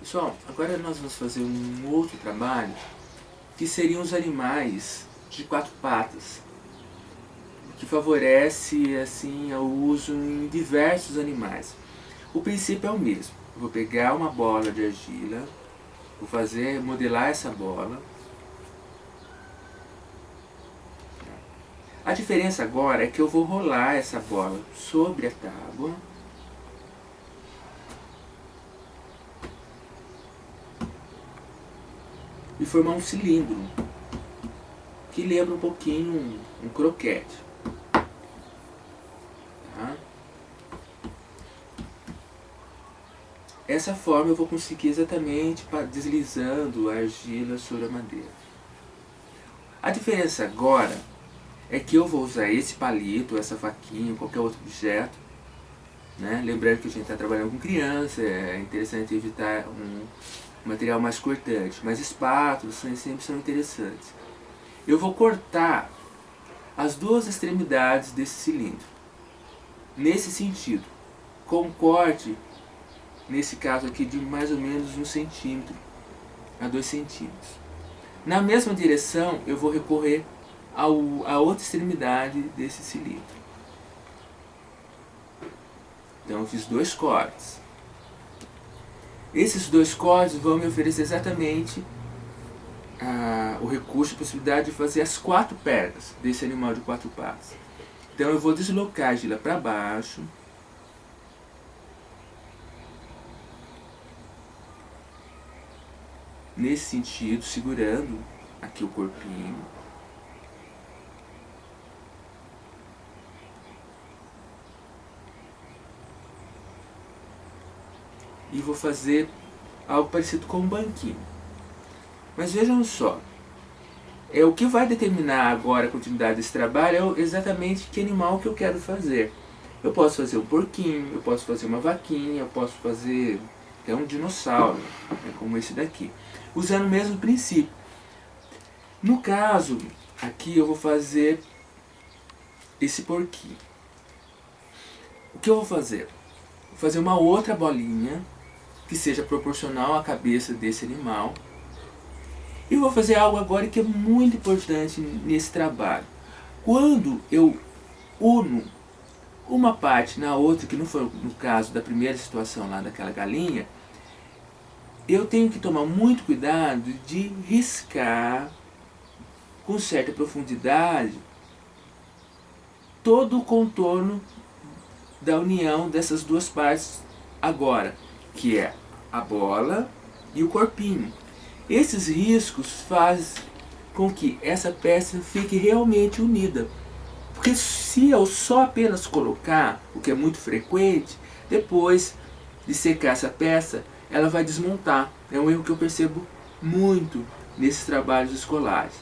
Pessoal, agora nós vamos fazer um outro trabalho que seriam os animais de quatro patas, que favorece assim o uso em diversos animais. O princípio é o mesmo. Eu vou pegar uma bola de argila, vou modelar essa bola. A diferença agora é que eu vou rolar essa bola sobre a tábua. E formar um cilindro que lembra um pouquinho um croquete. Tá? Essa forma eu vou conseguir exatamente deslizando a argila sobre a madeira. A diferença agora é que eu vou usar esse palito, essa faquinha, qualquer outro objeto, né? Lembrando que a gente está trabalhando com criança, é interessante evitar um material mais cortante, mas espátulas sempre são interessantes. Eu vou cortar as duas extremidades desse cilindro, nesse sentido, com um corte, nesse caso aqui, de mais ou menos 1 centímetro a 2 centímetros. Na mesma direção, eu vou recorrer à outra extremidade desse cilindro. Então eu fiz 2 cortes. Esses 2 cortes vão me oferecer exatamente o recurso, a possibilidade de fazer as 4 pernas desse animal de 4 patas. Então eu vou deslocar a argila para baixo. Nesse sentido, segurando aqui o corpinho. E vou fazer algo parecido com um banquinho. Mas vejam só, o que vai determinar agora a continuidade desse trabalho é exatamente que animal que eu quero fazer. Eu posso fazer um porquinho, eu posso fazer uma vaquinha, eu posso fazer até um dinossauro, como esse daqui, usando o mesmo princípio. No caso, aqui eu vou fazer esse porquinho. O que eu vou fazer? Vou fazer uma outra bolinha que seja proporcional à cabeça desse animal. E vou fazer algo agora que é muito importante nesse trabalho. Quando eu uno uma parte na outra, que não foi no caso da primeira situação lá daquela galinha, eu tenho que tomar muito cuidado de riscar com certa profundidade todo o contorno da união dessas duas partes agora, que é a bola e o corpinho. Esses riscos fazem com que essa peça fique realmente unida. Porque se eu só apenas colocar, o que é muito frequente, depois de secar essa peça, ela vai desmontar. É um erro que eu percebo muito nesses trabalhos escolares.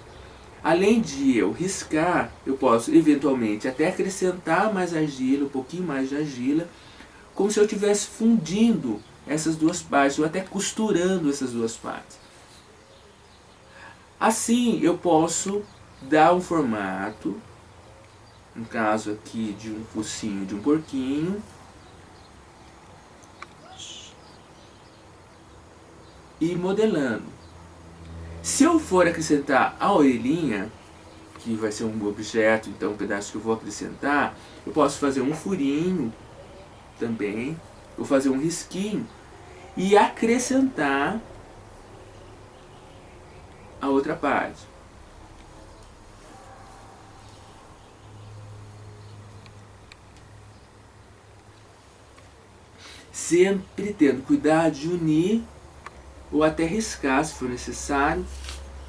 Além de eu riscar, eu posso eventualmente até acrescentar mais argila, um pouquinho mais de argila, como se eu estivesse fundindo essas duas partes, ou até costurando essas duas partes. Assim eu posso dar um formato, no caso aqui de um focinho de um porquinho, e ir modelando. Se eu for acrescentar a orelhinha, que vai ser um objeto, então um pedaço que eu vou acrescentar, eu posso fazer um furinho também, vou fazer um risquinho e acrescentar a outra parte. Sempre tendo cuidado de unir ou até riscar se for necessário,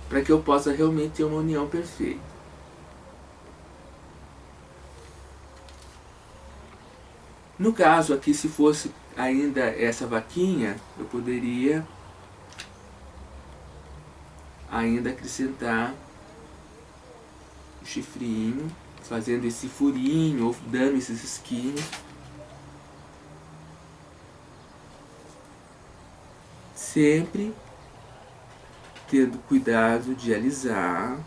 para que eu possa realmente ter uma união perfeita. No caso aqui, se fosse ainda essa vaquinha, eu poderia ainda acrescentar o chifrinho, fazendo esse furinho ou dando esses risquinhos. Sempre tendo cuidado de alisar,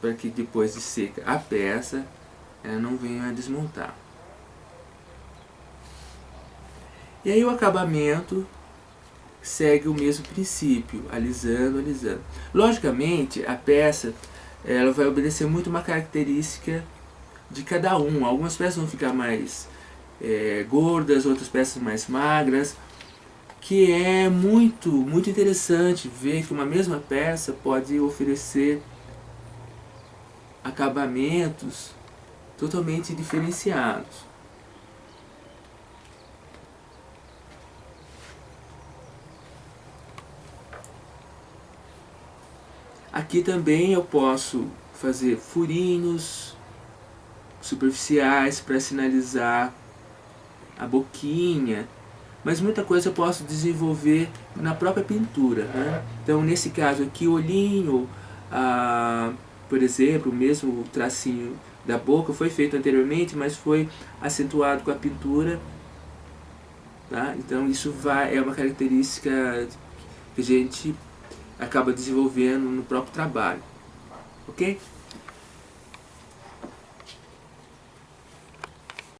para que depois de seca a peça, ela não venha a desmontar. E aí o acabamento segue o mesmo princípio, alisando, alisando. Logicamente, a peça ela vai obedecer muito uma característica de cada um. Algumas peças vão ficar mais gordas, outras peças mais magras, que é muito interessante ver que uma mesma peça pode oferecer acabamentos totalmente diferenciados. Aqui também eu posso fazer furinhos superficiais para sinalizar a boquinha, mas muita coisa eu posso desenvolver na própria pintura, né? Então nesse caso aqui o olhinho, por exemplo, mesmo o tracinho da boca foi feito anteriormente, mas foi acentuado com a pintura, tá? Então isso é uma característica que a gente acaba desenvolvendo no próprio trabalho, ok?